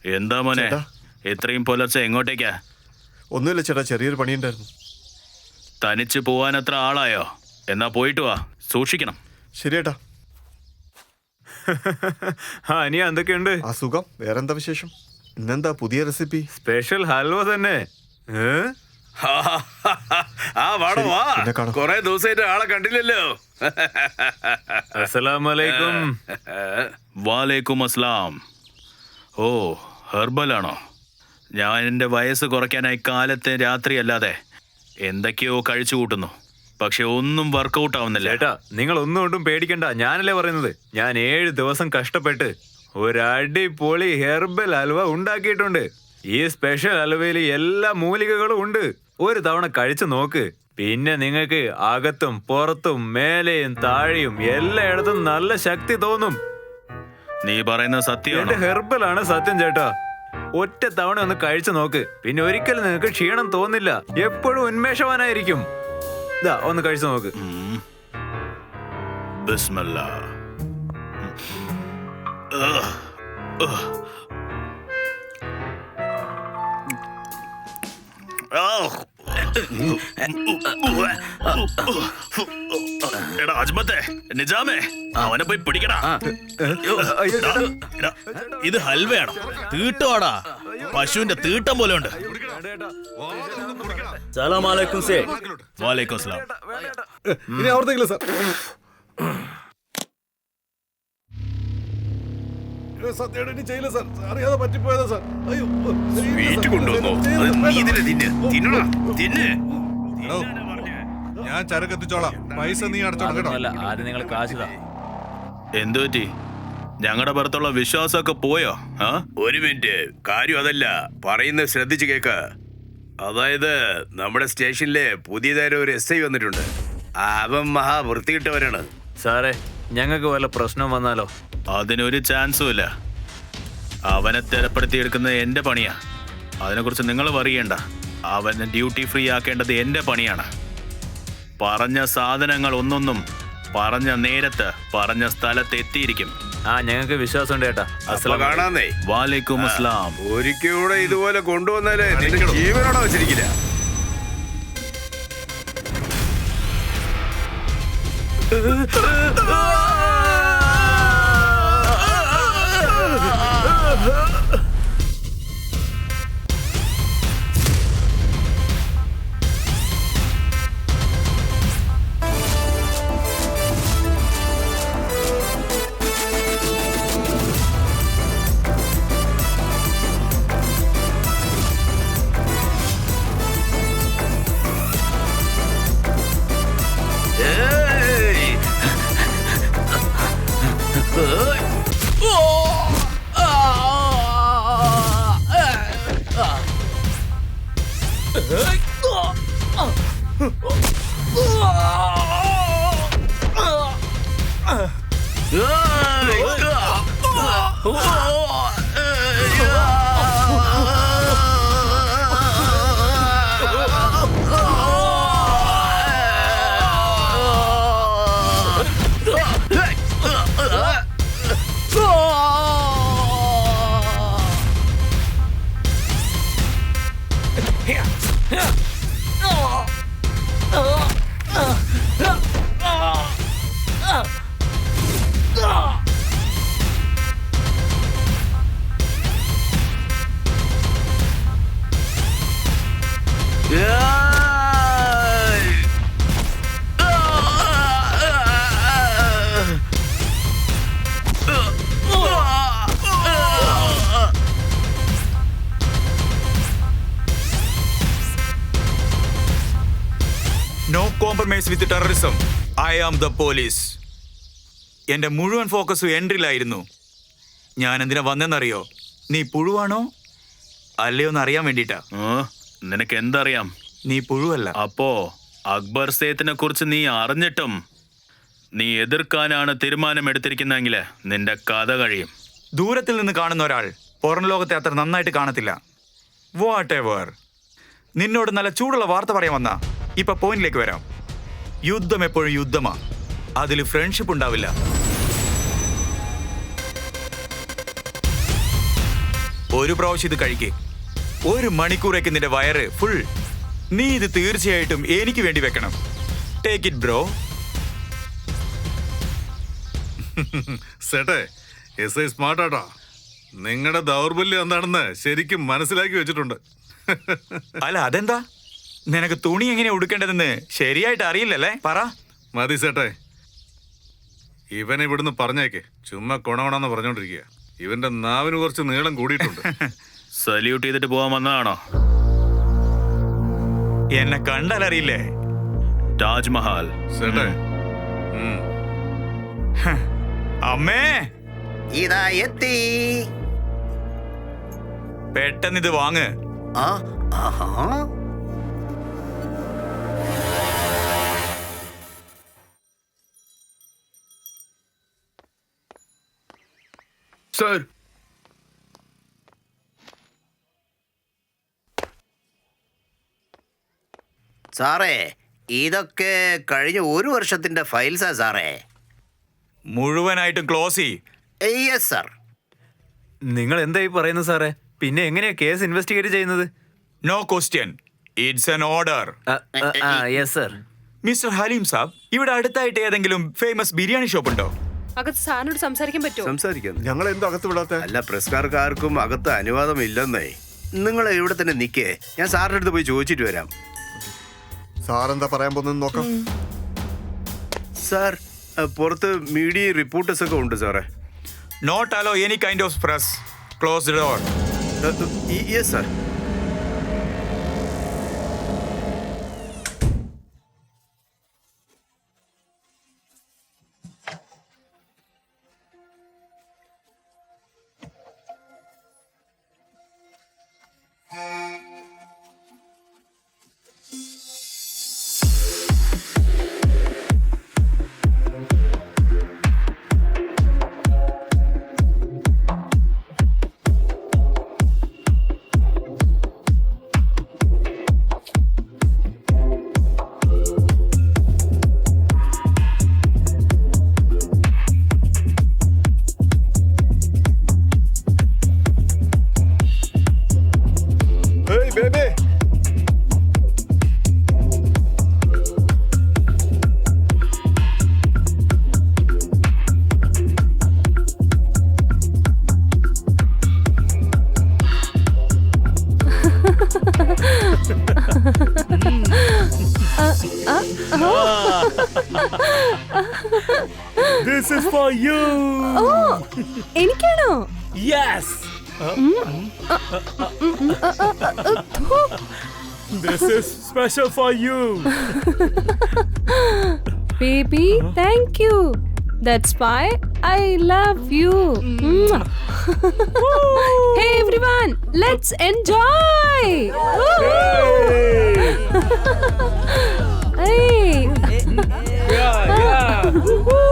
എന്താ മോനെ ഇത്രയും പുലർച്ചെ എങ്ങോട്ടേക്കാ? ഒന്നുമില്ല ചേട്ടാ, ചെറിയൊരു പണിയുണ്ടായിരുന്നു. തനിച്ച് പോവാൻ അത്ര ആളായോ? എന്നാ പോയിട്ട് വാ, സൂക്ഷിക്കണം. ശരിയേട്ടാ. ഇനി എന്തൊക്കെയുണ്ട്? സുഖം. വേറെന്താ വിശേഷം? ഇന്നെന്താ പുതിയ റെസിപ്പി? സ്പെഷ്യൽ ഹൽവ തന്നെ. കൊറേ ദിവസമായിട്ട് ആളെ കണ്ടില്ലല്ലോ. അസ്സലാമലൈക്കും. വാലേക്കും അസ്സലാം. ഓ, ഹെർബലാണോ? ഞാൻ എൻ്റെ വയസ്സ് കുറയ്ക്കാനായി കാലത്തെ രാത്രി അല്ലാതെ എന്തൊക്കെയോ കഴിച്ചു കൂട്ടുന്നു, പക്ഷെ ഒന്നും വർക്കൗട്ട് ആവുന്നില്ല. ചേട്ടാ, നിങ്ങൾ ഒന്നും പേടിക്കണ്ട, ഞാനല്ലേ പറയുന്നത്. ഞാൻ 7 ദിവസം കഷ്ടപ്പെട്ട് ഒരു അടിപൊളി ഹെർബൽ ഹൽവ ഉണ്ടാക്കിയിട്ടുണ്ട്. ഈ സ്പെഷ്യൽ ഹൽവയിൽ എല്ലാ മൂലികകളും ഉണ്ട്. ഒരു തവണ കഴിച്ചു നോക്ക്, പിന്നെ നിങ്ങൾക്ക് അകത്തും പുറത്തും മേലെയും താഴെയും എല്ലായിടത്തും നല്ല ശക്തി തോന്നും. നീ പറയുന്ന സത്യം? എന്റെ ഹെർബൽ ആണ് സത്യം ചേട്ടാ. ഒറ്റ തവണ ഒന്ന് കഴിച്ചു നോക്ക്, പിന്നെ ഒരിക്കലും നിങ്ങൾക്ക് ക്ഷീണം തോന്നില്ല. എപ്പോഴും ഉന്മേഷവാനായിരിക്കും. ഇതാ ഒന്ന് കഴിച്ചു നോക്ക്. ബിസ്മില്ലാ. എടാ അജ്മത്തെ, നിജാമേ, അവനെ പോയി പിടിക്കടാ. ഇത് ഹൽവയാണോ? തീട്ടമാടാ, പശുവിന്റെ തീട്ടം പോലെ ഉണ്ട്. സലാമലൈക്കും സേ. വാലേക്കും അസ്സലാം. ഇനി അവിടത്തേക്കില്ല സാർ. സത്യം ചെയ്യില്ല സാർ, അറിയാതെ പറ്റിപ്പോയതാ സാർ. അയ്യോ, വീട്ടിൽ കൊണ്ടുവന്നോ? ഞാൻ ചരക്ക് എത്തിച്ചോളാം, പൈസ നീ അടച്ചോളാം കേട്ടോ. ആദ്യം നിങ്ങൾ കാശുതാ. എന്തു പറ്റി? ഞങ്ങളുടെ പുറത്തുള്ള വിശ്വാസമൊക്കെ പോയോ? ഒരു മിനിറ്റ്, കാര്യം അതല്ല, പറയുന്നത് ശ്രദ്ധിച്ചു കേക്ക്. അതായത് നമ്മുടെ സ്റ്റേഷനിലെ പുതിയതായി ഒരു SI വന്നിട്ടുണ്ട്. അവൻ മഹാ വൃത്തികിട്ടവരാണ്. സാറേ, ഞങ്ങൾക്ക് വല്ല പ്രശ്നം വന്നാലോ? അതിനൊരു ചാൻസും ഇല്ല. അവനെ തിരപ്പെടുത്തിയെടുക്കുന്നത് എന്റെ പണിയാ. അതിനെക്കുറിച്ച് നിങ്ങൾ പറയണ്ട. അവനെ ഡ്യൂട്ടി ഫ്രീ ആക്കേണ്ടത് എന്റെ പണിയാണ്. പറഞ്ഞ സാധനങ്ങൾ ഒന്നൊന്നും പറഞ്ഞ നേരത്ത് പറഞ്ഞ സ്ഥലത്ത് എത്തിയിരിക്കും. ഞങ്ങൾക്ക് വിശ്വാസമുണ്ട് ചേട്ടാ. കാണാന്നേ. വാലേക്കും അസ്സലാം. ഒരിക്കലൂടെ ഇതുപോലെ കൊണ്ടുവന്നാലേ നിന്റെ ജീവനോടെ വെച്ചിരിക്കില്ല. No compromise with terrorism. I am the police. എന്റെ മുഴുവൻ ഫോക്കസും എൻട്രിയിലായിരുന്നു. ഞാൻ എന്തിനാ വന്നെന്നറിയോ? നീ പുഴുവാണോ അല്ലയോ എന്ന് അറിയാൻ വേണ്ടിട്ടാ. നിനക്ക് എന്തറിയാം? നീ പുഴുവല്ല. അപ്പോ അക്ബർ സേത്തിനെ കുറിച്ച് നീ അറിഞ്ഞിട്ടും നീ എതിർക്കാനാണ് തീരുമാനമെടുത്തിരിക്കുന്നെങ്കിൽ നിന്റെ കഥ കഴിയും. ദൂരത്തിൽ നിന്ന് കാണുന്ന ഒരാൾ പുറം ലോകത്തെ അത്ര നന്നായിട്ട് കാണത്തില്ല. What ever. നിന്നോട് നല്ല ചൂടുള്ള വാർത്ത പറയാൻ വന്നാ ഇപ്പൊ പോയിന്റിലേക്ക് വരാം. യുദ്ധം എപ്പോഴും യുദ്ധമാ, അതിൽ ഫ്രണ്ട്ഷിപ്പ് ഉണ്ടാവില്ല. ഒരു പ്രാവശ്യം ഇത് കഴിക്കേ. 1 മണിക്കൂറേക്ക് നിന്റെ വയറ് ഫുൾ. നീ ഇത് തീർച്ചയായിട്ടും എനിക്ക് വേണ്ടി വെക്കണം. Take it bro. സേട്ടെ, എസ് ഐ സ്മാർട്ടാട്ടാ. നിങ്ങളുടെ ദൗർബല്യം എന്താണെന്ന് ശരിക്കും മനസ്സിലാക്കി വെച്ചിട്ടുണ്ട്. അല്ല അതെന്താ? നിനക്ക് തുണി എങ്ങനെ ഉടുക്കേണ്ടതെന്ന് ശരിയായിട്ട് അറിയില്ലല്ലേ? പറ. മതി സേട്ടെ, ഇവനെ ഇവിടുന്ന് പറഞ്ഞേക്കെ. ചുമ്മാ കൊണവണെന്ന് പറഞ്ഞോണ്ടിരിക്കുക. ഇവന്റെ നാവിന് കുറച്ച് നീളം കൂടിയിട്ടുണ്ട്. സല്യൂട്ട് ചെയ്തിട്ട് പോകാൻ വന്നതാണോ? എന്നെ കണ്ടാലറിയില്ലേ? താജ്മഹൽ. സേട്ടെ, അമ്മേ, ഇതാ എത്തി. പെട്ടെന്ന് ഇത് വാങ്ങ്. ആ, ആഹാ. സർ. സാറേ, ഇതൊക്കെ കഴിഞ്ഞ 1 വർഷത്തിന്റെ ഫയൽസാ സാറേ. മുഴുവനായിട്ടും ക്ലോസ് ചെയ്. Yes sir. നിങ്ങൾ എന്തായി പറയുന്നത് സാറേ? പിന്നെ എങ്ങനെയാ കേസ് ഇൻവെസ്റ്റിഗേറ്റ് ചെയ്യുന്നത്? No question, it's an order. Yes sir. Mister Haleem Sahab, ഇവിടെ അടുത്തായിട്ട് ഏതെങ്കിലും ഫേമസ് ബിരിയാണി ഷോപ്പ് ഉണ്ടോ? അകത്ത് സാറിനോട് സംസാരിക്കാൻ പറ്റുമോ? സംസാരിക്കാം. ഞങ്ങൾ എന്തോ അകത്ത് വിടാത്ത? അല്ല, പ്രസ്കാർക്കാർക്കും അകത്ത് അനുവാദം ഇല്ലെന്നേ. നിങ്ങൾ ഇവിടെ തന്നെ നിൽക്കേ, ഞാൻ സാറിന്റെ അടുത്ത് പോയി ചോദിച്ചിട്ട് വരാം. സാറെന്താ പറയാൻ പോകുന്നത് നോക്കാം. സാർ, പുറത്ത് മീഡിയ റിപ്പോർട്ടേഴ്സ് ഒക്കെ ഉണ്ട് സാറേ. Not allow any kind of press. Close the door. Yes sir. Hey baby. This is for you. എനിക്കാണോ? Yes. This is special for you. Baby, thank you. That's why I love you. Hey everyone, let's enjoy. Hey. Yeah.